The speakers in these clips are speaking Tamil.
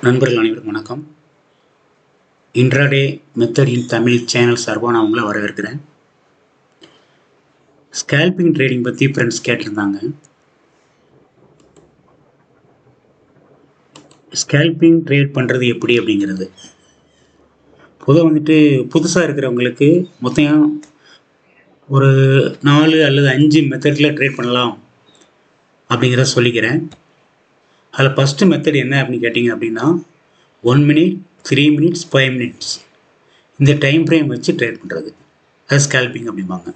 நண்பர்கள் அனைவருக்கும் வணக்கம். இன்ட்ராடே மெத்தட் இன் தமிழ் சேனல் சார்பாக நான் உங்களை வரவேற்கிறேன். ஸ்கேல்பிங் ட்ரேடிங் பற்றி ஃப்ரெண்ட்ஸ் கேட்டிருந்தாங்க. ஸ்கேல்பிங் ட்ரேட் பண்ணுறது எப்படி அப்படிங்கிறது பொதுவாக புதுசாக இருக்கிறவங்களுக்கு மொத்தம் ஒரு 4 அல்லது 5 மெத்தடில் ட்ரேட் பண்ணலாம் அப்படிங்கிறத சொல்லிக்கிறேன். அதில் ஃபஸ்ட்டு மெத்தட் என்ன அப்படின்னு கேட்டிங்க அப்படின்னா 1 minute, 3 minutes, 5 minutes இந்த டைம் ஃப்ரேம் வச்சு ட்ரேட் பண்ணுறது, அது ஸ்கேல்பிங் அப்படிம்பாங்க.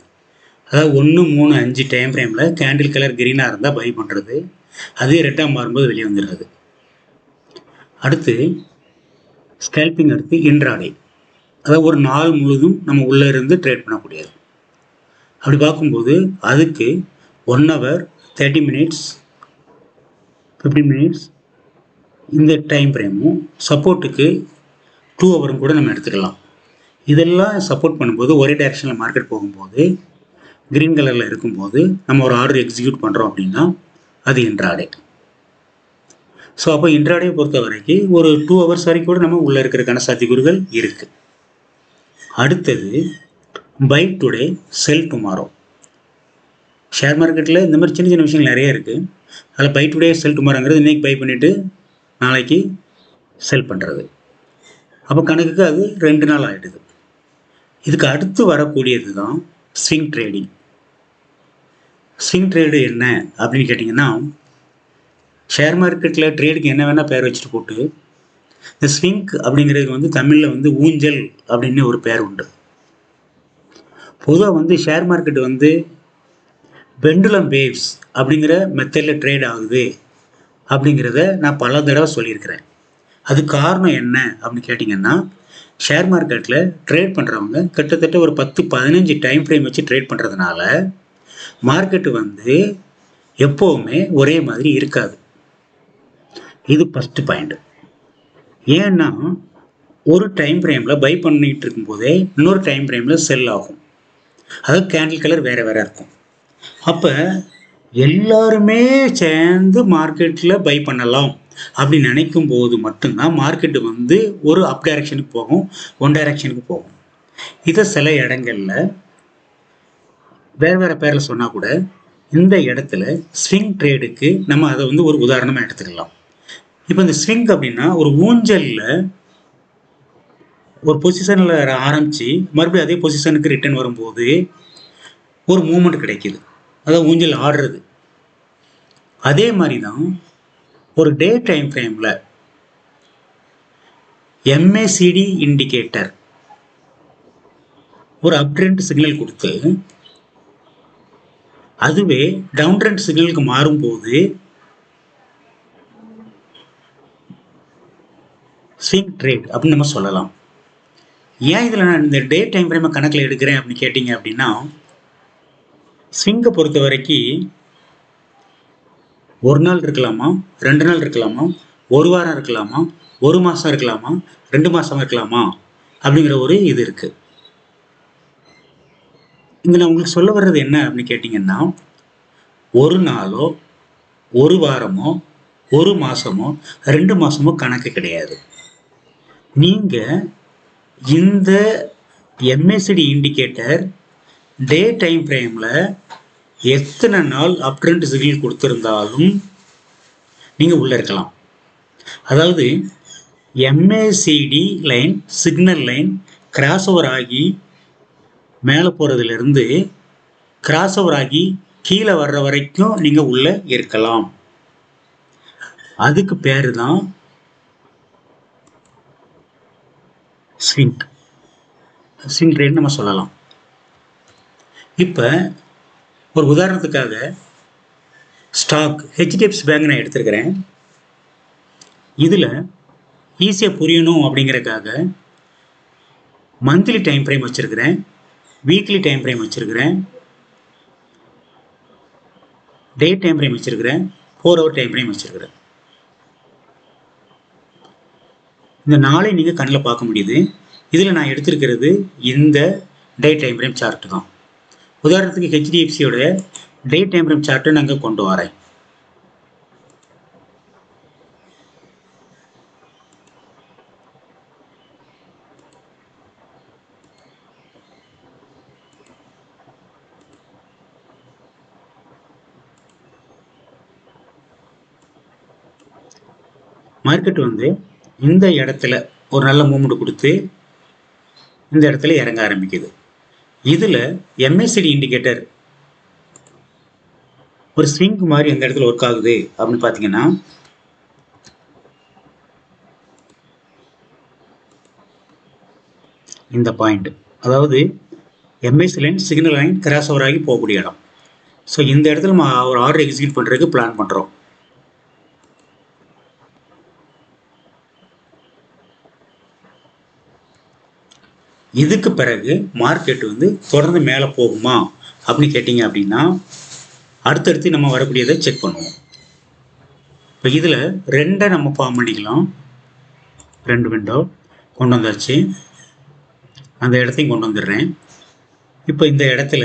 அதாவது 1, 3, 5 டைம் ஃப்ரேமில் கேண்டில் கலர் க்ரீனாக இருந்தால் பை பண்ணுறது, அதே ரெட்டாக மாறும்போது வெளியே வந்துடுறது. அடுத்து ஸ்கேல்பிங் அடுத்து இன்ட்ராடே, அதாவது ஒரு நாள் முழுதும் நம்ம உள்ளே இருந்து ட்ரேட் பண்ணக்கூடியது. அப்படி பார்க்கும்போது அதுக்கு 1 hour, 30 minutes, 15 minutes இந்த டைம் ஃப்ரேமும், சப்போர்ட்டுக்கு 2 hour கூட நம்ம எடுத்துக்கலாம். இதெல்லாம் சப்போர்ட் பண்ணும்போது ஒரே டைரெக்ஷனில் மார்க்கெட் போகும்போது க்ரீன் கலரில் இருக்கும்போது நம்ம ஒரு ஆர்டர் எக்ஸிக்யூட் பண்ணுறோம் அப்படின்னா அது இன்ட்ராடே. ஸோ அப்போ இன்ட்ராடே பொறுத்த வரைக்கும் ஒரு 2 hours வரைக்கும் கூட நம்ம உள்ளே இருக்கிறதுக்கான சாத்தியக்கூறுகள் இருக்குது. அடுத்தது buy today sell tomorrow. Share மார்க்கெட்டில் இந்த மாதிரி சின்ன சின்ன விஷயங்கள் நிறைய இருக்குது. அதில் பை டுடே செல் டுமாரோங்கிறது இன்றைக்கி பை பண்ணிவிட்டு நாளைக்கு செல் பண்ணுறது. அப்போ கணக்குக்கு அது 2 நாள் ஆகிடுது. இதுக்கு அடுத்து வரக்கூடியது தான் ஸ்விங் ட்ரேடிங். ஸ்விங் ட்ரேடு என்ன அப்படின்னு கேட்டிங்கன்னா, ஷேர் மார்க்கெட்டில் ட்ரேடுக்கு என்ன வேணால் பேர் வச்சுட்டு போட்டு இந்த ஸ்விங் அப்படிங்கிறதுக்கு தமிழில் ஊஞ்சல் அப்படின்னு ஒரு பேர் உண்டு. பொதுவாக ஷேர் மார்க்கெட்டு பெண்டுலம் வேவ்ஸ் அப்படிங்கிற மெத்தடில் ட்ரேட் ஆகுது அப்படிங்கிறத நான் பல தடவை சொல்லியிருக்கிறேன். அது காரணம் என்ன அப்படின்னு கேட்டிங்கன்னா, ஷேர் மார்க்கெட்டில் ட்ரேட் பண்ணுறவங்க கிட்டத்தட்ட ஒரு 10-15 டைம் ஃப்ரேம் வச்சு ட்ரேட் பண்ணுறதுனால மார்க்கெட்டு எப்போவுமே ஒரே மாதிரி இருக்காது. இது ஃபஸ்ட்டு பாயிண்ட். ஏன்னா ஒரு டைம் ஃப்ரேமில் பை பண்ணிகிட்டு இருக்கும்போதே இன்னொரு டைம் ஃப்ரேமில் செல் ஆகும். அதாவது கேண்டில் கலர் வேறு வேறு இருக்கும். அப்போ எல்லாருமே சேர்ந்து மார்க்கெட்டில் பை பண்ணலாம் அப்படின்னு நினைக்கும் போது மட்டும்தான் மார்க்கெட்டு ஒரு அப் டைரக்ஷனுக்கு போகும், ஒன் டைரக்ஷனுக்கு போகும். இதை சில இடங்களில் வேறு வேறு பேரில் சொன்னால் கூட இந்த இடத்துல ஸ்விங் ட்ரேடுக்கு நம்ம அதை ஒரு உதாரணமாக எடுத்துக்கலாம். இப்போ இந்த ஸ்விங் அப்படின்னா ஒரு ஊஞ்சலில் ஒரு பொசிஷனில் ஆரம்பித்து மறுபடியும் அதே பொசிஷனுக்கு ரிட்டர்ன் வரும்போது ஒரு மூமெண்ட் கிடைக்கிது, அதாவது ஊஞ்சல் ஆடுறது. அதே மாதிரி தான் ஒரு டே டைம் ஃப்ரேமில் MACD இண்டிகேட்டர் ஒரு அப் ட்ரெண்ட் சிக்னல் கொடுத்து அதுவே டவுன் ட்ரெண்ட் சிக்னலுக்கு மாறும்போது ஸ்விங் ட்ரேட் அப்படின்னு நம்ம சொல்லலாம். ஏன் இதில் நான் இந்த டே டைம் ஃப்ரேமை கணக்கில் எடுக்கிறேன் அப்படின்னு கேட்டிங்க அப்படின்னா, ஸ்விங்கை பொறுத்த வரைக்கும் ஒரு நாள் இருக்கலாமா, 2 நாள் இருக்கலாமா, ஒரு வாரம் இருக்கலாமா, ஒரு மாதம் இருக்கலாமா, 2 மாதம் இருக்கலாமா அப்படிங்கிற ஒரு இது இருக்குது. இங்கே நான் உங்களுக்கு சொல்ல வர்றது என்ன அப்படின்னு கேட்டிங்கன்னா, ஒரு நாளோ ஒரு வாரமோ ஒரு மாதமோ 2 மாதமோ கணக்கு கிடையாது. நீங்கள் இந்த MACD இண்டிகேட்டர் டே டைம் ஃப்ரேமில் எத்தனை நாள் அப் ட்ரெண்ட் சிக்னல் கொடுத்துருந்தாலும் நீங்கள் உள்ளே இருக்கலாம். அதாவது MACD line signal line cross over ஆகி மேலே போகிறதுலேருந்து கிராஸ் ஓவர் ஆகி கீழே வர்ற வரைக்கும் நீங்கள் உள்ளே இருக்கலாம். அதுக்கு பேர் தான் ஸ்விங் ட்ரேட் நம்ம சொல்லலாம். இப்போ ஒரு உதாரணத்துக்காக ஸ்டாக் HDFC பேங்க் நான் எடுத்துருக்கிறேன். இதில் ஈஸியாக புரியணும் அப்படிங்கிறதுக்காக மந்த்லி டைம் ஃப்ரேம் வச்சுருக்கிறேன், வீக்லி டைம் ஃப்ரேம் வச்சுருக்கிறேன், டே டைம் ஃப்ரேம் வச்சுருக்கிறேன், 4 hour டைம் ஃப்ரேம் வச்சுருக்கிறேன். இந்த நாளை நீங்கள் கண்ணில் பார்க்க முடியுது. இதில் நான் எடுத்திருக்கிறது இந்த டே டைம் ஃப்ரேம் சார்ட்டு தான். உதாரணத்துக்கு HDFCயோட டே டைம் ஃப்ரேம் சார்ட்டை நாங்கள் கொண்டு வரேன். மார்க்கெட் வந்து இந்த இடத்துல ஒரு நல்ல மூவ்மெண்ட் கொடுத்து இந்த இடத்துல இறங்க ஆரம்பிக்குது. இதில் எம்ஏசிடி இண்டிகேட்டர் ஒரு ஸ்விங் மாதிரி எந்த இடத்துல ஒர்க் ஆகுது அப்படின்னு பார்த்தீங்கன்னா, இந்த பாயிண்ட், அதாவது MAC line signal line cross over ஆகி போகக்கூடிய இடம். ஸோ இந்த இடத்துல நம்ம ஒரு ஆர்டர் எக்ஸிக்யூட் பண்ணுறதுக்கு பிளான் பண்ணுறோம். இதுக்கு பிறகு மார்க்கெட் வந்து தொடர்ந்து மேலே போகுமா அப்படின்னு கேட்டிங்க அப்படின்னா, அடுத்தடுத்து நம்ம வரக்கூடியதை செக் பண்ணுவோம். இப்போ இதில் ரெண்டை நம்ம ஃபார்ம் பண்ணிக்கலாம். 2 விண்டோ கொண்டு வந்தாச்சு. அந்த இடத்தையும் கொண்டு வந்துடுறேன். இப்போ இந்த இடத்துல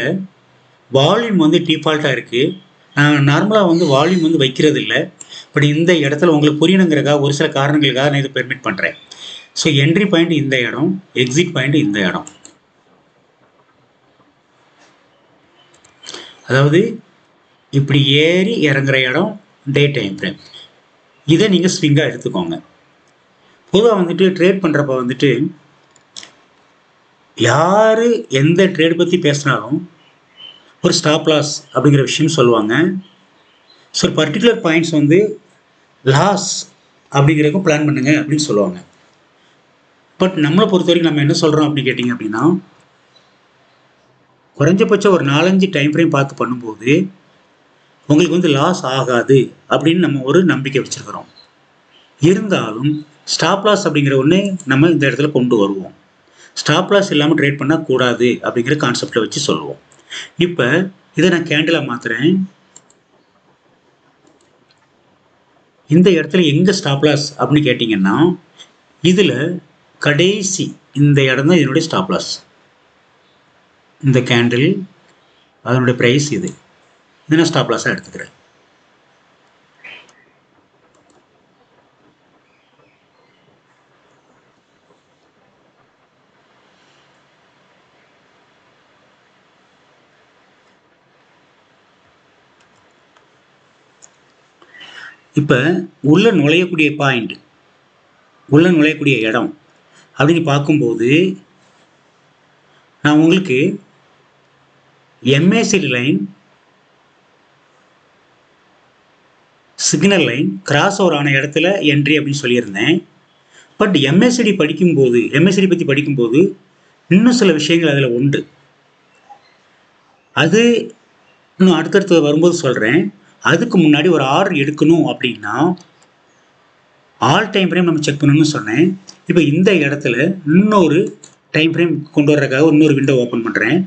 வால்யூம் வந்து டிஃபால்ட்டாக இருக்குது. நான் நார்மலாக வந்து வால்யூம் வந்து வைக்கிறது இல்லை. பட் இந்த இடத்துல உங்களுக்கு புரியணுங்கிறக்காக ஒரு சில காரணங்களுக்காக நான் இதை பெர்மிட் பண்ணுறேன். ஸோ என்ட்ரி பாயிண்ட் இந்த இடம், எக்ஸிட் பாயிண்ட் இந்த இடம். அதாவது இப்படி ஏறி இறங்குற இடம் டே டைம் ஃப்ரேம். இதை நீங்கள் ஸ்விங்காக எடுத்துக்கோங்க. பொதுவாக வந்துட்டு ட்ரேட் பண்ணுறப்ப வந்துட்டு யார் எந்த ட்ரேட் பற்றி பேசினாலும் ஒரு ஸ்டாப் லாஸ் அப்படிங்கிற விஷயம் சொல்லுவாங்க. ஸோ பர்டிகுலர் பாயிண்ட்ஸ் வந்து லாஸ் அப்படிங்கிறதுக்கும் பிளான் பண்ணுங்க அப்படின்னு சொல்லுவாங்க. பட் நம்மளை பொறுத்த வரைக்கும் நம்ம என்ன சொல்கிறோம் அப்படின்னு கேட்டிங்க அப்படின்னா, குறைஞ்சபட்சம் ஒரு 4-5 டைம் ஃப்ரேம் பார்த்து பண்ணும்போது உங்களுக்கு வந்து லாஸ் ஆகாது அப்படின்னு நம்ம ஒரு நம்பிக்கை வச்சுருக்கிறோம். இருந்தாலும் ஸ்டாப் லாஸ் அப்படிங்கிற ஒன்று நம்ம இந்த இடத்துல கொண்டு வருவோம். ஸ்டாப் லாஸ் இல்லாமல் ட்ரேட் பண்ணக்கூடாது அப்படிங்கிற கான்செப்டில் வச்சு சொல்லுவோம். இப்போ இதை நான் கேண்டிலாக மாற்றுறேன். இந்த இடத்துல எங்கே ஸ்டாப் லாஸ் அப்படின்னு கேட்டிங்கன்னா, இதில் கடைசி இந்த இடம் தான் இதனுடைய ஸ்டாப் லாஸ். இந்த கேண்டில் அதனுடைய ப்ரைஸ் இது நான் ஸ்டாப் லாஸாக எடுத்துக்கிறேன். இப்போ உள்ள நுழையக்கூடிய பாயிண்ட், உள்ள நுழையக்கூடிய இடம் அப்படின்னு பார்க்கும்போது நான் உங்களுக்கு MACD line signal line cross over ஆன இடத்துல என்ட்ரி அப்படின்னு சொல்லியிருந்தேன். பட் எம்ஏசிடி பற்றி படிக்கும்போது இன்னும் சில விஷயங்கள் அதில் உண்டு. அது இன்னும் அடுத்தடுத்து வரும்போது சொல்கிறேன். அதுக்கு முன்னாடி ஒரு ஆர்டர் எடுக்கணும் அப்படின்னா ஆல் டைம் ஃப்ரேம் நம்ம செக் பண்ணணும்னு சொன்னேன். இப்போ இந்த இடத்துல இன்னொரு டைம் ஃப்ரேம் கொண்டு வர்றதுக்காக இன்னொரு விண்டோ ஓப்பன் பண்ணுறேன்.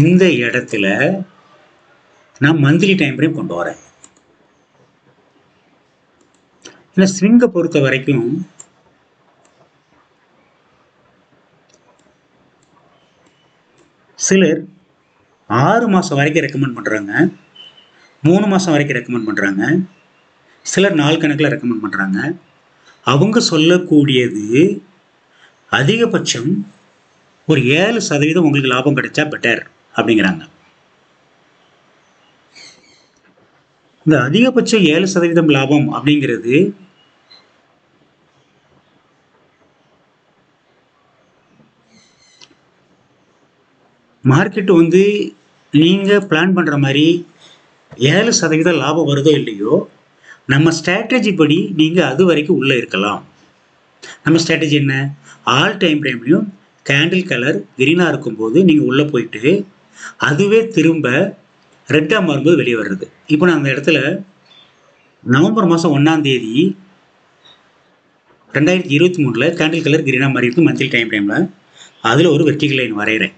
இந்த இடத்துல நான் மந்த்லி டைம் ஃப்ரேம் கொண்டு வரேன். ஏன்னா ஸ்விங்கை பொறுத்த வரைக்கும் சிலர் 6 மாதம் வரைக்கும் ரெக்கமெண்ட் பண்ணுறாங்க, 3 மாதம் வரைக்கும் ரெக்கமெண்ட் பண்ணுறாங்க, சிலர் நாள் கணக்கில் ரெக்கமெண்ட் பண்ணுறாங்க. அவங்க சொல்லக்கூடியது அதிகபட்சம் ஒரு 7% உங்களுக்கு லாபம் கிடைச்சா பெட்டர் அப்படிங்கிறாங்க. இந்த அதிகபட்சம் 7% லாபம் அப்படிங்கிறது மார்க்கெட் வந்து நீங்கள் பிளான் பண்ணுற மாதிரி 7% லாபம் வருதோ இல்லையோ, நம்ம ஸ்ட்ராட்டஜி படி நீங்கள் அது வரைக்கும் உள்ளே இருக்கலாம். நம்ம ஸ்ட்ராட்டஜி என்ன? ஆல் டைம் ஃப்ரேம்லையும் கேண்டில் கலர் கிரீனாக இருக்கும்போது நீங்கள் உள்ளே போயிட்டு அதுவே திரும்ப ரெட்டாக மாறும்போது வெளியே வர்றது. இப்போ நான் அந்த இடத்துல நவம்பர் மாதம் 1ஆம் தேதி 2023 கேண்டில் கலர் கிரீனாக மாறி இருக்கு மந்த்லி டைம் ஃப்ரேமில். அதில் ஒரு வெர்டிகல் லைன் வரைகிறேன்.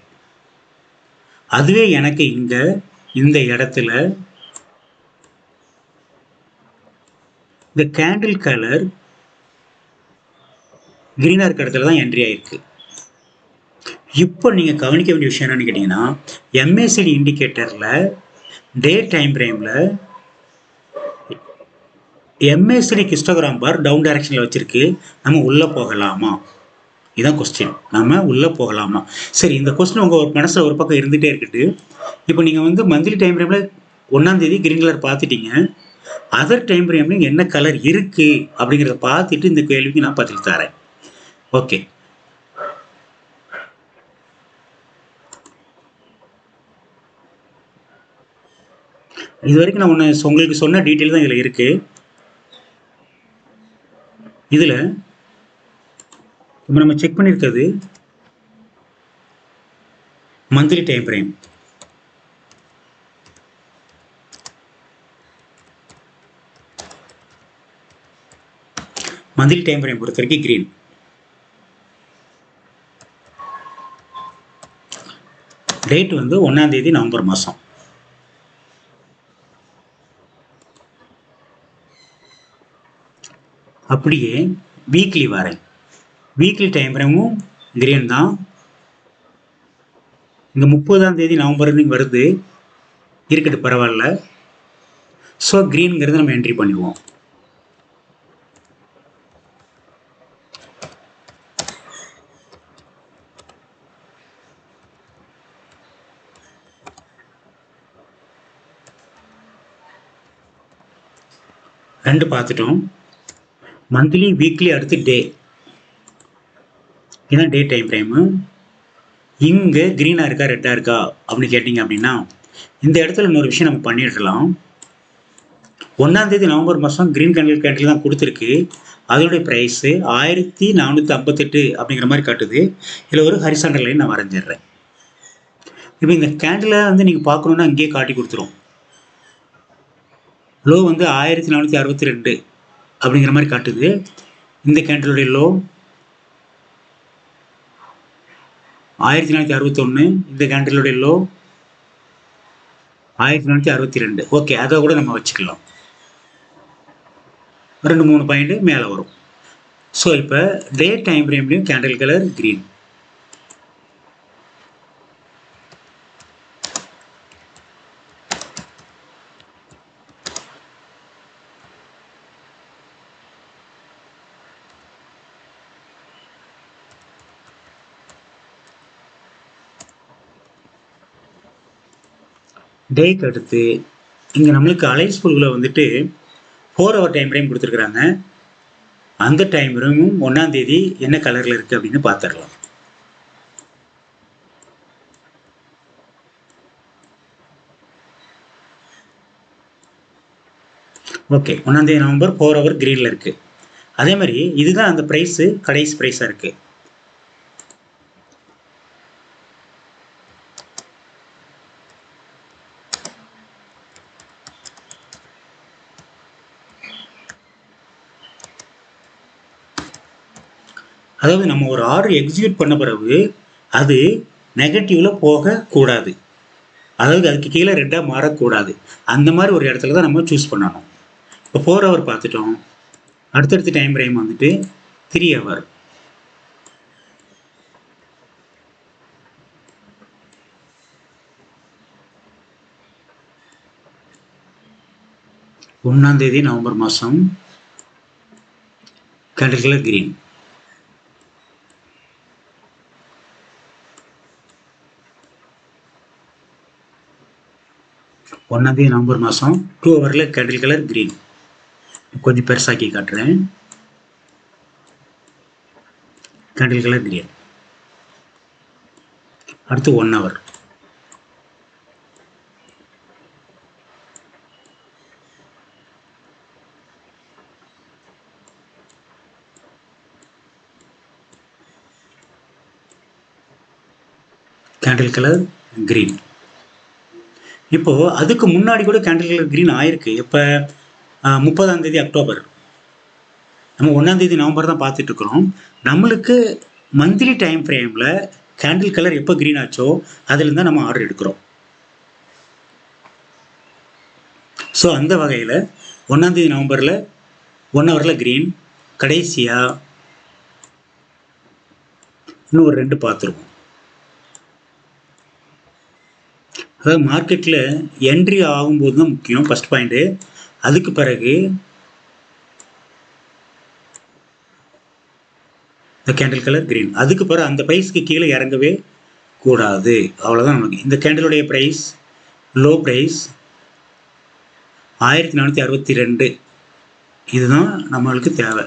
அதுவே எனக்கு இங்கே இந்த இடத்துல இந்த கேண்டில் கலர் கிரீனாக இருக்கிற இடத்துல தான் என்ட்ரி ஆயிருக்கு. இப்போ நீங்கள் கவனிக்க வேண்டிய விஷயம் என்னன்னு கேட்டிங்கன்னா, எம்ஏசிடி இண்டிகேட்டரில் டே டைம் ஃப்ரேமில் எம்ஏசிடி ஹிஸ்டோகிராம் பார் டவுன் டைரக்ஷனில் வச்சுருக்கு. நம்ம உள்ளே போகலாமா? இதுதான் கொஸ்டின். நம்ம உள்ளே போகலாமா? சரி, இந்த கொஸ்டின் உங்கள் மனசில் ஒரு பக்கம் இருந்துகிட்டே இருக்கட்டு. இப்போ நீங்கள் வந்து மந்த்லி டைம் ஃப்ரேமில் 1ஆம் தேதி கிரீன் கலர் பார்த்துட்டீங்க. அதர் டைம் ஃப்ரேம்லையும் என்ன கலர் இருக்கு அப்படிங்கிறத பார்த்துட்டு இந்த கேள்விக்கு நான் பதில் தரேன். ஓகே, இது வரைக்கும் நான் உங்களுக்கு சொன்ன டீட்டெயில் தான் இதில் இருக்கு. இதில் இப்போ நம்ம செக் பண்ணியிருக்கிறது monthly time frame. Monthly time frame பொறுத்த வரைக்கும் கிரீன். டேட் வந்து 1ஆம் தேதி நவம்பர் மாதம். அப்படியே வீக்லி வரேன். வீக்லி டைம் ஃப்ரேமும் கிரீன் தான். இங்கே 30ஆம் தேதி நவம்பர் வருது, இருக்கட்டும் பரவாயில்ல. ஸோ கிரீன்ங்கிறத நம்ம என்ட்ரி பண்ணிடுவோம். ரெண்டு பார்த்துட்டோம். மந்த்லி வீக்லி அடுத்து டே, இதுதான் டே டைம் ஃப்ரேமு. இங்கே க்ரீனாக இருக்கா ரெட்டாக இருக்கா அப்படின்னு கேட்டிங்க அப்படின்னா இந்த இடத்துல இன்னொரு விஷயம் நம்ம பண்ணிடலாம். 1ஆம் தேதி நவம்பர் மாதம் க்ரீன் கேண்டில் தான் கொடுத்துருக்கு. அதோடைய ப்ரைஸு 1458 அப்படிங்கிற மாதிரி காட்டுது. இதில் ஒரு ஹரிசாண்டல் லைன் நான் வரைஞ்சிடுறேன். இப்போ இந்த கேண்டிலை வந்து நீங்கள் பார்க்கணுன்னா இங்கேயே காட்டி கொடுத்துரும். லோ வந்து 1462 அப்படிங்கிற மாதிரி காட்டுது. இந்த கேண்டிலுடைய லோ 1461, இந்த கேண்டிலுடைய லோ 1462. ஓகே, அதை கூட நம்ம வச்சுக்கலாம். 2-3 பாயிண்ட் மேலே வரும். ஸோ இப்போ டே டைம் ஃப்ரேம்லையும் கேண்டில் கலர் கிரீன். டேக்கு அடுத்து இங்கே நம்மளுக்கு அலைன்ஸ் புல்கில் வந்துட்டு 4 hour டைம் ஃப்ரேம் கொடுத்துருக்குறாங்க. அந்த டைம் ஃப்ரேமும் 1ஆம் தேதி என்ன கலரில் இருக்குது அப்படின்னு பார்த்துடலாம். ஓகே, 1ஆம் தேதி நவம்பர் 4 hour கிரீனில் இருக்குது. அதே மாதிரி இதுதான் அந்த ப்ரைஸு, கடைசி ப்ரைஸாக இருக்குது. அதாவது நம்ம ஒரு ஆர்டர் எக்ஸிக்யூட் பண்ண பிறகு அது நெகட்டிவில் போகக்கூடாது. அதாவது அதுக்கு கீழே ரெட்டாக மாறக்கூடாது. அந்த மாதிரி ஒரு இடத்துல தான் நம்ம சூஸ் பண்ணணும். இப்போ 4 hour பார்த்துட்டோம். அடுத்தடுத்த டைம் ஃப்ரேம் வந்துட்டு 3 hour. ஒன்றாம் தேதி நவம்பர் மாதம் கேண்டில் கலர் கிரீன். ஒன்றாம் தேதி நவம்பர் மாதம் 2 hourல கேண்டில் கலர் கிரீன். கொஞ்சம் பெருசாக்கி காட்டுறேன். Candle colour green. அடுத்து 1 hour. Candle colour green. இப்போ அதுக்கு முன்னாடி கூட கேண்டில் கலர் கிரீன் ஆயிருக்கு. இப்போ 30ஆம் தேதி அக்டோபர், நம்ம 1ஆம் தேதி நவம்பர் தான் பார்த்துட்டு இருக்கிறோம். நம்மளுக்கு மந்த்லி டைம் ஃப்ரேமில் கேண்டில் கலர் எப்போ கிரீன் ஆச்சோ அதுலேருந்து தான் நம்ம ஆர்டர் எடுக்கிறோம். ஸோ அந்த வகையில் 1ஆம் தேதி நவம்பரில் 1 hourல கிரீன். கடைசியாக இன்னும் ஒரு 2 பார்த்துருவோம். அதாவது மார்க்கெட்டில் என்ட்ரி ஆகும்போது தான் முக்கியம், ஃபஸ்ட் பாயிண்ட்டு. அதுக்கு பிறகு இந்த கேண்டில் கலர் கிரீன். அதுக்கு பிறகு அந்த ப்ரைஸ்க்கு கீழே இறங்கவே கூடாது. அவ்வளோதான் நமக்கு. இந்த கேண்டிலுடைய ப்ரைஸ் லோ ப்ரைஸ் 1462 இதுதான் நம்மளுக்கு தேவை.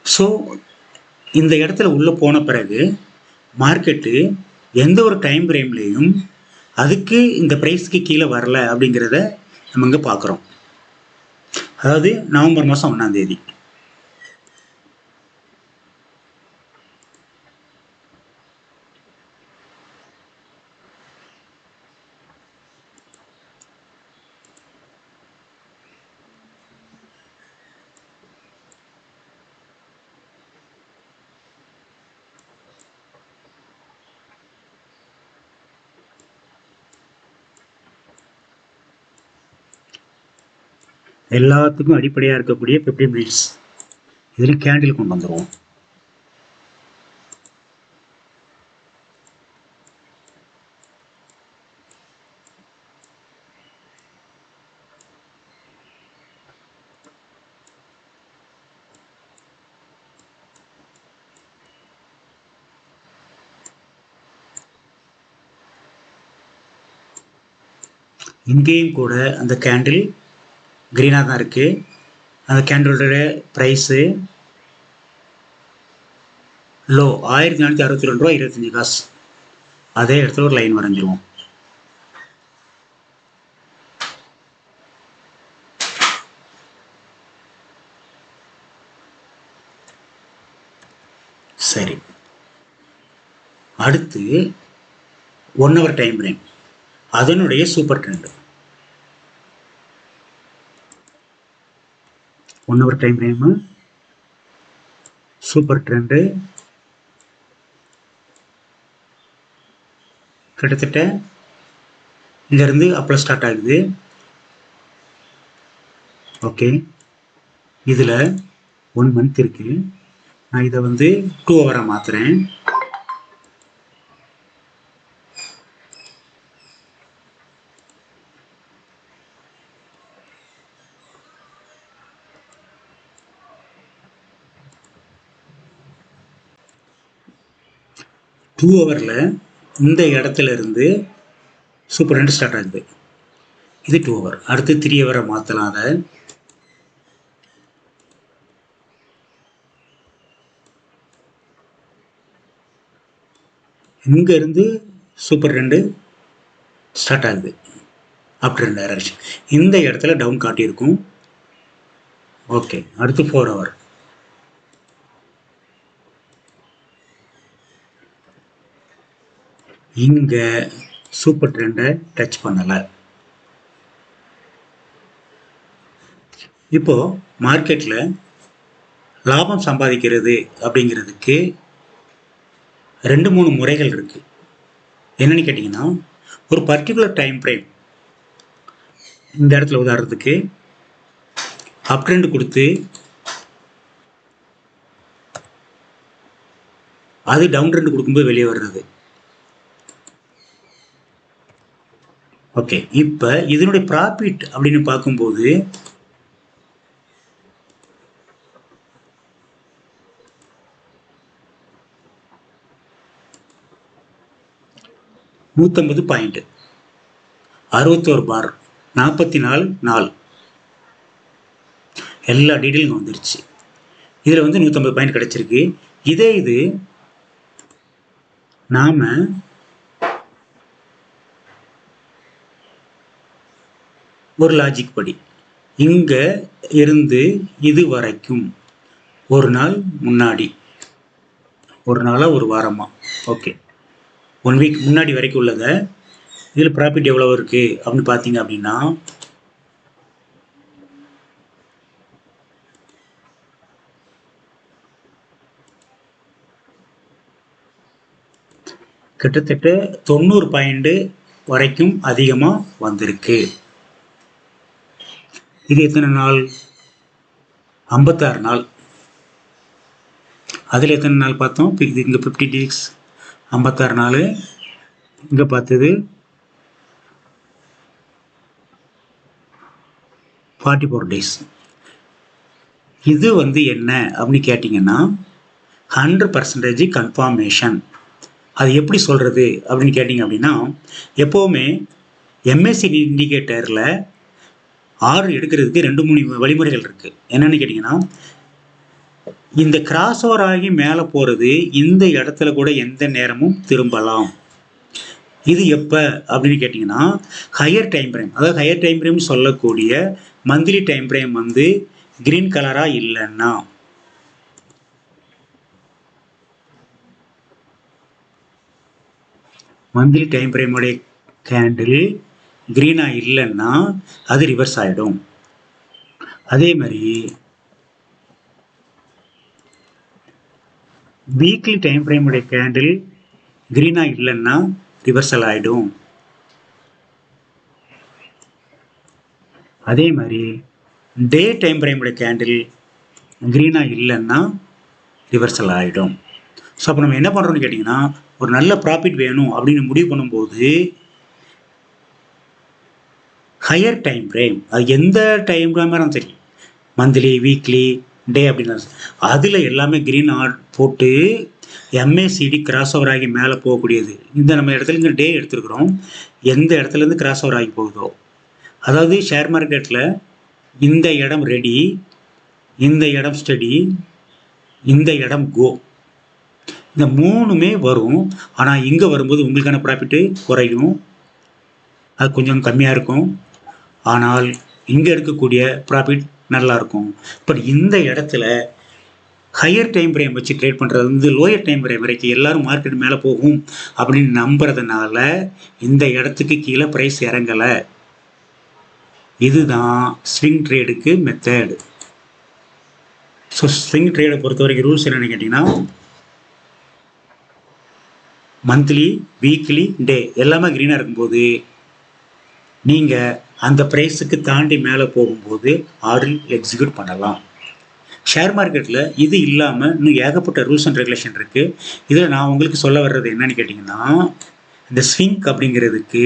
ஸோ இந்த இடத்துல உள்ளே போன பிறகு மார்க்கெட்டு எந்த ஒரு டைம் ஃப்ரேம்லேயும் அதுக்கு இந்த ப்ரைஸ்க்கு கீழே வரல அப்படிங்கிறத நம்ம இங்கே பார்க்குறோம். அதாவது நவம்பர் மாதம் 1ஆம் தேதி. எல்லாத்துக்கும் அடிப்படையாக இருக்கக்கூடிய 50 மினிட்ஸ் இதில் கேண்டில் கொண்டு வந்துடுவோம். இங்கேயும் கூட அந்த கேண்டில் க்ரீனாக தான் இருக்குது. அந்த கேண்டிலோட ப்ரைஸு லோ 1462 ரூபா 25 காசு. அதே இடத்துல ஒரு லைன் வரைஞ்சிருவோம். சரி, அடுத்து 1 ஹவர் டைம் ஃப்ரேம், அதனுடைய super trend. 1 hour time frame super trend கிட்டத்தட்ட இங்கேருந்து அப்பில் ஸ்டார்ட் ஆகுது. ஓகே, இதில் 1 மந்த் இருக்குது. நான் இதை 2 ஹவராக மாற்றுறேன். டூ ஹவரில் இந்த இடத்துல இருந்து சூப்பர் ட்ரெண்ட் ஸ்டார்ட் ஆகுது. இது 2 ஹவர். அடுத்து 3 ஹவரை மாற்றலாம். அதை இங்கேருந்து சூப்பர் ட்ரெண்டு ஸ்டார்ட் ஆகுது அப் ட்ரெண்ட் டைரக்ஷன். இந்த இடத்துல டவுன் காட்டியிருக்கும். ஓகே, அடுத்து 4 ஹவர். இங்கே சூப்பர் ட்ரெண்டை டச் பண்ணலை. இப்போது மார்க்கெட்டில் லாபம் சம்பாதிக்கிறது அப்படிங்கிறதுக்கு 2-3 முறைகள் இருக்குது. என்னென்னு கேட்டிங்கன்னா, ஒரு பர்டிகுலர் டைம் ஃப்ரேம், இந்த இடத்துல உதாரணத்துக்கு அப் ட்ரெண்ட் கொடுத்து அது டவுன் ட்ரெண்ட் கொடுக்கும்போது வெளியே வர்றது. ஓகே, இப்போ இதனுடைய ப்ராஃபிட் அப்படின்னு பார்க்கும்போது $150 61 பார் 44 நாள் எல்லா டீட்டெயிலும் வந்துருச்சு. இதில் 150 பாயிண்ட் கிடச்சிருக்கு. இதே இது நாம் ஒரு லாஜிக் படி இங்கே இருந்து இது வரைக்கும் ஒரு நாள் முன்னாடி, ஒரு நாளாக ஒரு வாரமாக, ஓகே 1 வீக் முன்னாடி வரைக்கும் உள்ளதை இதில் ப்ராஃபிட் எவ்வளோ இருக்குது அப்படின்னு பார்த்தீங்க அப்படின்னா, கிட்டத்தட்ட 90 பாயிண்ட் வரைக்கும் அதிகமாக வந்திருக்கு. இது எத்தனை நாள்? 56 நாள். அதில் எத்தனை நாள் பார்த்தோம்? இது இங்கே 50 டேஸ், 56 நாள். இங்கே பார்த்தது 44 டேஸ். இது என்ன அப்படின்னு கேட்டிங்கன்னா, 100% கன்ஃபார்மேஷன். அது எப்படி சொல்கிறது அப்படின்னு கேட்டிங்க அப்படின்னா, எப்போவுமே எம்ஏசிடி இண்டிகேட்டரில் ஆர்டர் எடுக்கிறதுக்கு 2-3 வழிமுறைகள் இருக்குது. என்னென்னு கேட்டிங்கன்னா, இந்த கிராஸ் ஓவர் ஆகி மேலே போகிறது இந்த இடத்துல கூட எந்த நேரமும் திரும்பலாம். இது எப்போ அப்படின்னு கேட்டிங்கன்னா, ஹையர் டைம் ஃப்ரேம், அதாவது ஹையர் டைம் ஃப்ரேம் சொல்லக்கூடிய மந்த்லி டைம் ஃப்ரேம் வந்து கிரீன் கலராக இல்லைன்னா, மந்த்லி டைம் ஃப்ரேமுடைய கேண்டில் கிரீனாக இல்லைன்னா அது ரிவர்ஸ் ஆகிடும். அதே மாதிரி வீக்லி டைம் ஃப்ரேமுடைய கேண்டில் கிரீனாக இல்லைன்னா ரிவர்சல் ஆகிடும். அதே மாதிரி டே டைம் ஃப்ரேமுடைய கேண்டில் கிரீனாக இல்லைன்னா ரிவர்சல் ஆகிடும். ஸோ அப்போ நம்ம என்ன பண்ணுறோம்னு கேட்டிங்கன்னா, ஒரு நல்ல ப்ராஃபிட் வேணும் அப்படின்னு முடிவு பண்ணும்போது ஹையர் டைம் ஃப்ரேம், அது எந்த டைம் ஃப்ரேமாக இருந்தாலும் சரி, மந்த்லி, வீக்லி, டே அப்படின்னா அதில் எல்லாமே க்ரீன் ஆர்ட் போட்டு எம்ஏசிடி கிராஸ் ஓவர் ஆகி மேலே போகக்கூடியது. இந்த நம்ம இடத்துலேருந்து டே எடுத்துருக்குறோம், எந்த இடத்துலேருந்து கிராஸ் ஓவர் ஆகி போகுதோ, அதாவது ஷேர் மார்க்கெட்டில் இந்த இடம் ரெடி, இந்த இடம் ஸ்டடி, இந்த இடம் கோ, இந்த 3மே வரும். ஆனால் இங்கே வரும்போது உங்களுக்கான ப்ராஃபிட்டு குறையும், அது கொஞ்சம் கம்மியாக இருக்கும். ஆனால் இங்கே இருக்கக்கூடிய ப்ராஃபிட் நல்லாயிருக்கும். பட் இந்த இடத்துல ஹையர் டைம் ஃப்ரேம் வச்சு ட்ரேட் பண்ணுறது வந்து லோயர் டைம் ஃப்ரேம் வரைக்கும் எல்லோரும் மார்க்கெட் மேலே போகும் அப்படின்னு நம்புறதுனால இந்த இடத்துக்கு கீழே ப்ரைஸ் இறங்கலை. இதுதான் ஸ்விங் ட்ரேடுக்கு மெத்தட். ஸோ ஸ்விங் ட்ரேடை பொறுத்த வரைக்கும் ரூல்ஸ் என்னென்னு கேட்டிங்கன்னா, மந்த்லி, வீக்லி, டே எல்லாமே க்ரீனாக இருக்கும்போது நீங்கள் அந்த ப்ரைஸுக்கு தாண்டி மேலே போகும்போது ஆர்டர் எக்ஸிக்யூட் பண்ணலாம். ஷேர் மார்க்கெட்டில் இது இல்லாமல் இன்னும் ஏகப்பட்ட ரூல்ஸ் அண்ட் ரெகுலேஷன் இருக்குது. இதில் நான் உங்களுக்கு சொல்ல வர்றது என்னன்னு கேட்டிங்கன்னா, இந்த ஸ்விங் அப்படிங்கிறதுக்கு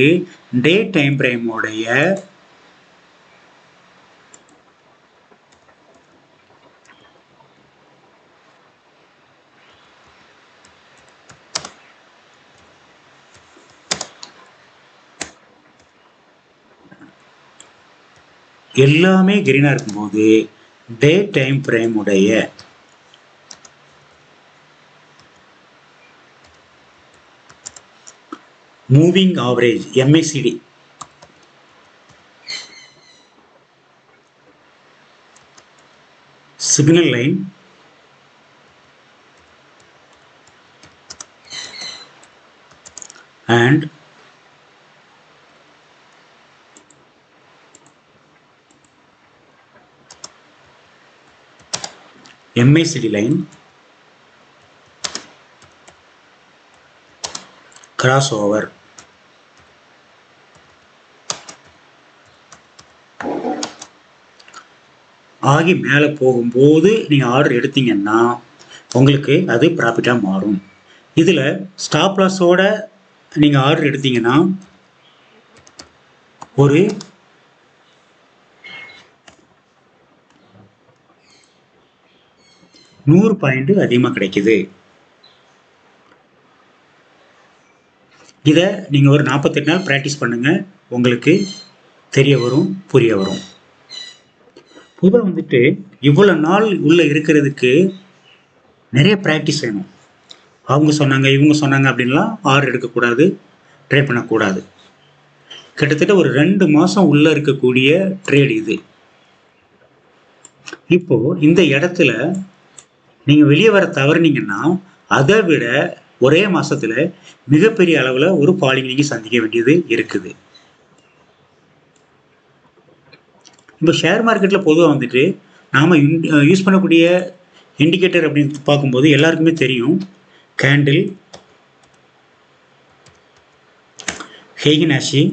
டே டைம் ஃப்ரேமோடைய எல்லாமே கிரீனாக இருக்கும்போது டே டைம் ஃப்ரேம் உடைய moving average MACD signal line and MACD line cross over ஆகி மேலே போகும்போது நீங்கள் ஆர்டர் எடுத்தீங்கன்னா உங்களுக்கு அது ப்ராஃபிட்டாக மாறும். இதில் ஸ்டாப் லாஸோட நீங்கள் ஆர்டர் எடுத்தீங்கன்னா ஒரு 100 பாயிண்ட் அதிகமாக கிடைக்குது. இதை நீங்கள் ஒரு 48 நாள் ப்ராக்டிஸ் பண்ணுங்கள், உங்களுக்கு தெரிய வரும், புரிய வரும். பொதுவாக வந்துட்டு இவ்வளோ நாள் உள்ளே இருக்கிறதுக்கு நிறைய ப்ராக்டிஸ் வேணும். அவங்க சொன்னாங்க, இவங்க சொன்னாங்க அப்படின்லாம் ஆர்டர் எடுக்கக்கூடாது, ட்ரேட் பண்ணக்கூடாது. கிட்டத்தட்ட ஒரு 2 மாதம் உள்ளே இருக்கக்கூடிய ட்ரேட் இது. இப்போது இந்த இடத்துல நீங்கள் வெளியே வர தவறுனீங்கன்னா அதை விட ஒரே மாதத்தில் மிகப்பெரிய அளவில் ஒரு ஃபாலிங் நீங்கள் சந்திக்க வேண்டியது இருக்குது. இப்போ ஷேர் மார்க்கெட்டில் பொதுவாக வந்துட்டு நாம் யூஸ் பண்ணக்கூடிய இண்டிகேட்டர் அப்படின்னு பார்க்கும்போது எல்லாருக்குமே தெரியும், candle, heikin ashi,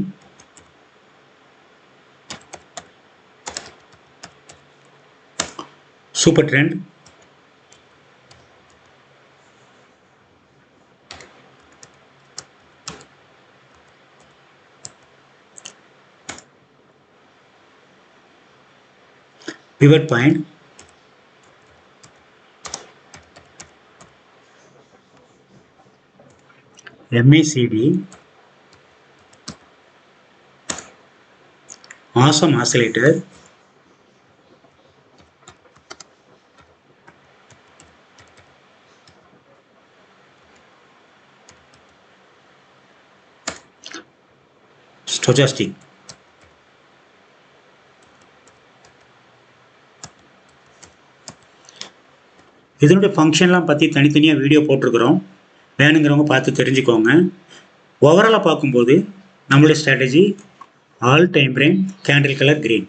super trend, pivot point, MACD, awesome oscillator, stochastic. இதனுடைய ஃபங்க்ஷன்லாம் பற்றி தனித்தனியாக வீடியோ போட்டிருக்கிறோம், வேணுங்கிறவங்க பார்த்து தெரிஞ்சுக்கோங்க. ஓவராலாக பார்க்கும்போது நம்மளுடைய strategy all time frame candle colour green.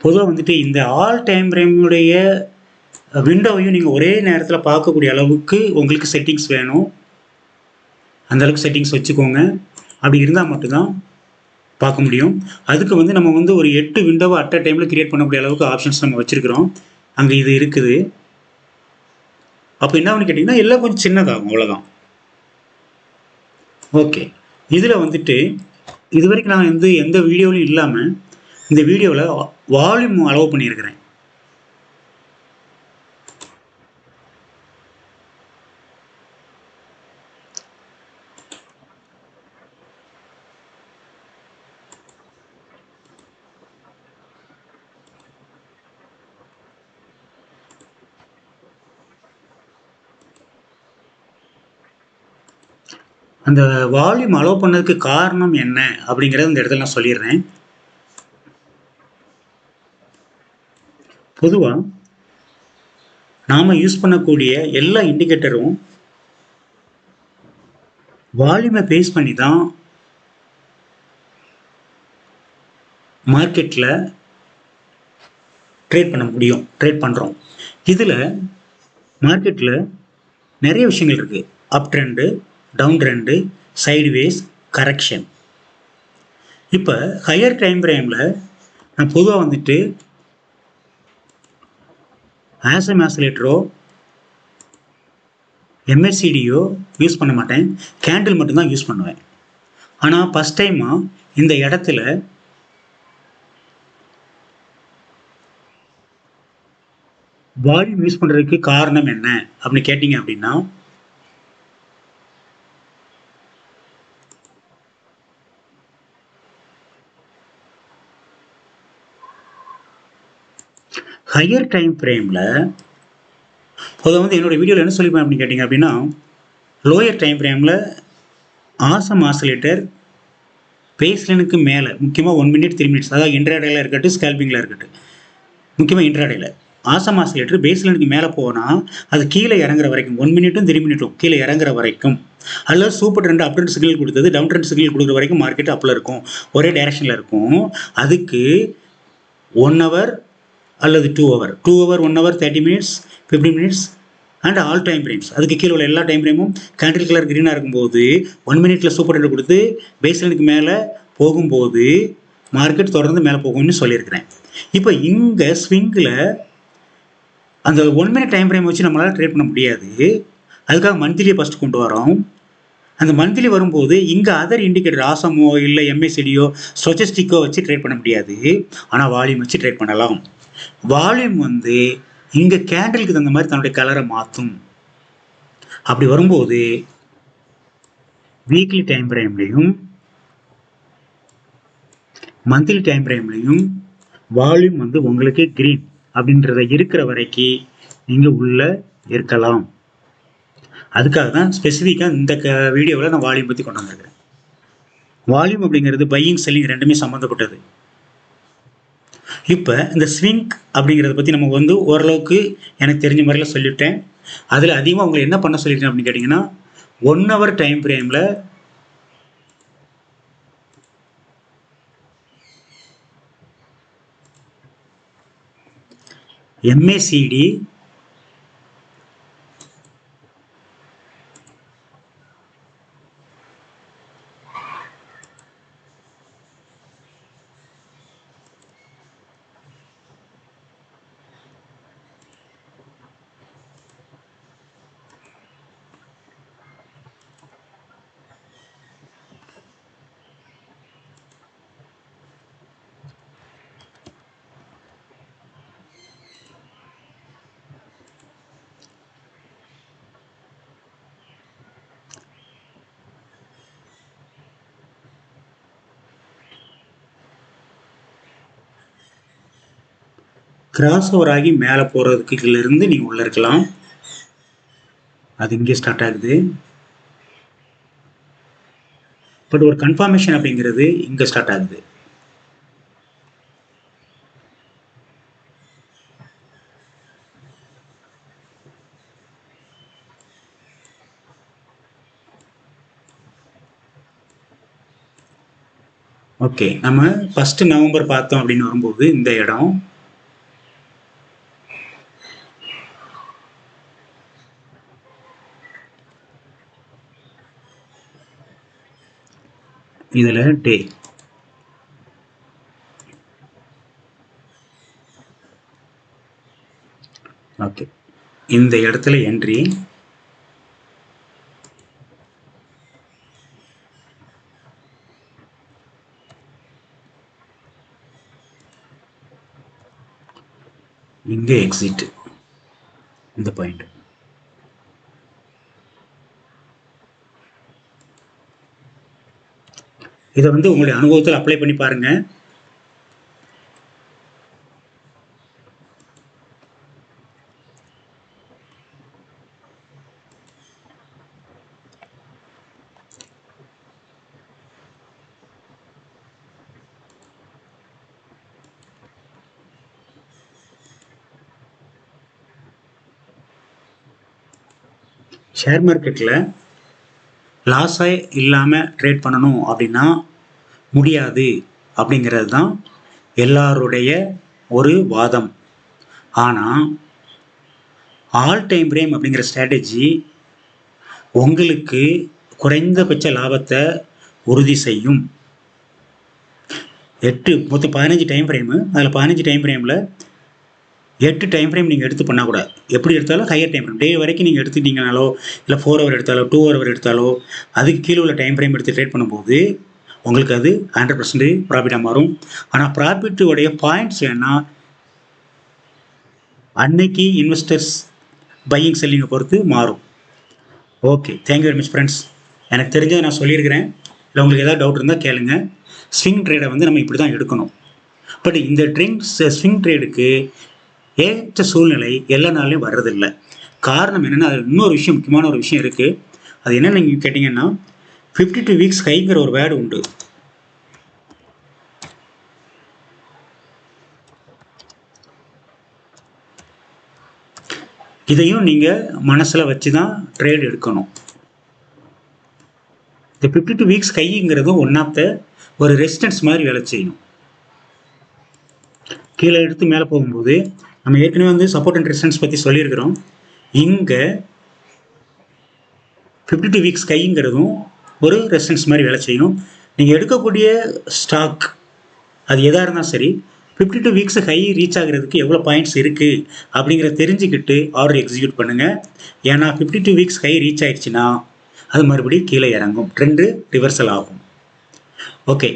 பொதுவாக வந்துட்டு இந்த ஆல் டைம் ஃப்ரேமுடைய விண்டோவையும் நீங்கள் ஒரே நேரத்தில் பார்க்கக்கூடிய அளவுக்கு உங்களுக்கு செட்டிங்ஸ் வேணும். அந்த அளவுக்கு செட்டிங்ஸ் வச்சுக்கோங்க. அப்படி இருந்தால் மட்டும்தான் பார்க்க முடியும். அதுக்கு வந்து நம்ம வந்து ஒரு 8 விண்டோவை அட் அ டைமில் கிரியேட் பண்ணக்கூடிய அளவுக்கு ஆப்ஷன்ஸ் நம்ம வச்சுருக்கிறோம். அங்கே இது இருக்குது. அப்போ என்ன ஒன்று கேட்டிங்கன்னா எல்லாம் கொஞ்சம் சின்னதாகும், அவ்வளோதான். ஓகே, இதில் வந்துட்டு இது வரைக்கும் நான் வந்து எந்த வீடியோவிலும் இல்லாமல் இந்த வீடியோவில் வால்யூம் அலோவ் பண்ணியிருக்கிறேன். அந்த வால்யூம் அலோவ் பண்ணதுக்கு காரணம் என்ன அப்படிங்கிறத இந்த இடத்துல நான் சொல்லிடுறேன். பொதுவாக நாம் யூஸ் பண்ணக்கூடிய எல்லா இண்டிகேட்டரும் வால்யூமை பேஸ் பண்ணி தான் மார்க்கெட்டில் ட்ரேட் பண்ண முடியும், ட்ரேட் பண்ணுறோம். இதில் மார்க்கெட்டில் நிறைய விஷயங்கள் இருக்குது. Up trend, down trend, sideways, correction. இப்போ ஹையர் டைம் ஃப்ரேமில் நான் பொதுவாக வந்துட்டு ஆசம் ஆசிலேட்டரோ MACDயோ யூஸ் பண்ண மாட்டேன், கேண்டில் மட்டும்தான் யூஸ் பண்ணுவேன். ஆனால் ஃபஸ்ட் டைமாக இந்த இடத்துல வால்யூம் யூஸ் பண்ணுறதுக்கு காரணம் என்ன அப்படின்னு கேட்டிங்க அப்படின்னா, ஹையர் டைம் ஃப்ரேமில் பொதுவாக வந்து என்னோடய வீடியோவில் என்ன சொல்லிப்பேன் அப்படின்னு கேட்டிங்க அப்படின்னா, லோயர் டைம் ஃப்ரேமில் ஆசம் ஆசிலேட்டர் பேஸ்லைனுக்கு மேலே முக்கியமாக 1 மினிட் 3 மினிட்ஸ், அதாவது இன்ட்ராடேயில் இருக்கட்டும், ஸ்கேல்பிங்கில் இருக்கட்டும், முக்கியமாக இன்ட்ராடேயில் ஆசம் ஆசிலேட்டர் பேஸ்லைனுக்கு மேலே போனால் அது கீழே இறங்குற வரைக்கும் 1 மினிட்டும் 3 மினிட்டும் கீழே இறங்குற வரைக்கும், அல்லது சூப்பர் ட்ரெண்ட் அப் ட்ரெண்ட் சிக்னல் கொடுத்தது டவுன் ட்ரெண்ட் சிக்னல் கொடுக்குற வரைக்கும் மார்க்கெட் அப்பில் இருக்கும், ஒரே டைரக்ஷனில் இருக்கும். அதுக்கு 1 ஹவர் அல்லது 2 hour, 2 hour 1 hour 30 minutes 50 minutes and all time frames, அதுக்கு கீழே உள்ள எல்லா டைம் ஃப்ரேமும் கேண்டில் கலர் க்ரீனாக இருக்கும்போது 1 மினிட்ல சூப்பர் ட்ரெண்ட் கொடுத்து பேஸ்லைனுக்கு மேலே போகும்போது மார்க்கெட் தொடர்ந்து மேலே போகும்னு சொல்லியிருக்கிறேன். இப்போ இங்கே ஸ்விங்கில் அந்த 1 மினிட் டைம் ஃப்ரேம் வச்சு நம்மளால் ட்ரேட் பண்ண முடியாது. அதுக்காக மந்த்லியை ஃபஸ்ட் கொண்டு வரோம். அந்த மந்த்லி வரும்போது இங்கே அதர் இண்டிகேட்டர் ஆசமோ இல்லை MACDயோ ஸ்டோச்சஸ்டிக்கோ வச்சு ட்ரேட் பண்ண முடியாது. ஆனால் வால்யூம் வச்சு ட்ரேட் பண்ணலாம். வால்யூம் வந்து இங்கே கேண்டிலுக்கு தகுந்த மாதிரி தன்னுடைய கலரை மாற்றும். அப்படி வரும்போது வீக்லி டைம் ஃப்ரேம்லையும் மந்த்லி டைம் ஃப்ரேம்லையும் வால்யூம் வந்து உங்களுக்கு கிரீன் அப்படின்றத இருக்கிற வரைக்கும் நீங்கள் உள்ளே இருக்கலாம். அதுக்காக தான் ஸ்பெசிஃபிக்காக இந்த வீடியோவில் நான் வால்யூம் பற்றி கொண்டு வந்திருக்கிறேன். வால்யூம் அப்படிங்கிறது பையிங் செல்லிங் ரெண்டுமே சம்மந்தப்பட்டது. இப்போ இந்த ஸ்விங் அப்படிங்கிறத பற்றி நம்ம வந்து ஓரளவுக்கு எனக்கு தெரிஞ்ச முறையில் சொல்லிவிட்டேன். அதில் அதிகமாக உங்களை என்ன பண்ண சொல்லியிருக்கேன் அப்படின்னு கேட்டிங்கன்னா, 1 ஹவர் டைம் ஃப்ரேமில் MACD, கிராஸ் ஓவர் ஆகி மேலே போகிறதுக்கு இருந்து நீங்கள் உள்ளே இருக்கலாம். அது இங்கே ஸ்டார்ட் ஆகுது. பட் ஒரு கன்ஃபர்மேஷன் அப்படிங்கிறது இங்கே ஸ்டார்ட் ஆகுது. ஓகே, நம்ம 1 நவம்பர் பார்த்தோம் அப்படின்னு வரும்போது இந்த இடம் இதுல டே ஓகே, இந்த இடத்துல என்ட்ரி இங்கே எக்ஸிட் இந்த பாயிண்ட். இதை வந்து உங்களுடைய அனுபவத்தில் அப்ளை பண்ணி பாருங்க. ஷேர் மார்க்கெட்டில் லாஸாக இல்லாமல் ட்ரேட் பண்ணணும் அப்படின்னா முடியாது அப்படிங்கிறது தான் எல்லாருடைய ஒரு வாதம். ஆனால் ஆல் டைம் ஃப்ரேம் அப்படிங்கிற ஸ்ட்ராட்டஜி உங்களுக்கு குறைந்தபட்ச லாபத்தை உறுதி செய்யும். மொத்தம் 15 டைம் ஃப்ரேமு. அதில் 15 டைம் ஃப்ரேமில் 8 டைம் ஃப்ரேம் நீங்கள் எடுத்து பண்ணால் கூட, எப்படி எடுத்தாலும் ஹையர் டைம் ஃப்ரேம் டே வரைக்கும் நீங்கள் எடுத்துக்கிட்டீங்கனாலோ, இல்லை 4 ஹவர் எடுத்தாலோ 2 ஹவர் எடுத்தாலோ, அதுக்கு கீழே உள்ள டைம் ஃப்ரேம் எடுத்து ட்ரேட் பண்ணும்போது உங்களுக்கு அது 100% ப்ராஃபிட்டாக மாறும். ஆனால் ப்ராஃபிட்டுடைய பாயிண்ட்ஸ் ஏன்னா அன்னைக்கு இன்வெஸ்டர்ஸ் பையிங் செல்லிங்கை பொறுத்து மாறும். Okay, thank you very much friends. எனக்கு தெரிஞ்சதை நான் சொல்லியிருக்கிறேன். இல்லை உங்களுக்கு ஏதாவது டவுட் இருந்தால் கேளுங்க. ஸ்விங் ட்ரேடை வந்து நம்ம இப்படி தான் எடுக்கணும். பட் இந்த ஸ்விங் ட்ரேடுக்கு ஏற்ற சூழ்நிலை எல்லா நாளையும் வர்றதில்லை. காரணம் என்னென்னா, அது இன்னொரு விஷயம், முக்கியமான ஒரு விஷயம் இருக்குது. அது என்ன நீங்கள் கேட்டிங்கன்னா, 52 வீக்ஸ் ஹைங்கிற ஒரு வேர்டு உண்டு. இதையும் நீங்கள் மனசில் வச்சு தான் ட்ரேட் எடுக்கணும். இந்த 52 வீக்ஸ் கைங்கிறதும் ஒன் ஆஃப் த ஒரு ரெசிஸ்டன்ஸ் மாதிரி வேலை செய்யணும். கீழே எடுத்து மேலே போகும்போது நம்ம ஏற்கனவே வந்து சப்போர்ட் அண்ட் ரெசிஸ்டன்ஸ் பற்றி சொல்லியிருக்கிறோம். இங்கே 52 வீக்ஸ் கைங்கிறதும் ஒரு ரெசிஸ்டன்ஸ் மாதிரி வேலை செய்யும். நீங்கள் எடுக்கக்கூடிய ஸ்டாக் அது எதாக இருந்தாலும் சரி, 52 வீக்ஸ் ஹை ரீச் ஆகிறதுக்கு எவ்வளோ பாயிண்ட்ஸ் இருக்குது அப்படிங்கிறத தெரிஞ்சுக்கிட்டு ஆர்டர் எக்ஸிக்யூட் பண்ணுங்கள். ஏன்னா 52 வீக்ஸ் ஹை ரீச் ஆகிடுச்சுன்னா அது மறுபடியும் கீழே இறங்கும், ட்ரெண்டு ரிவர்சல் ஆகும். ஓகே,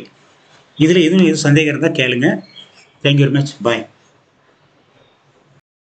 இதில் எதுவும் சந்தேகம் இருந்தால் கேளுங்க. Thank you very much. பாய்.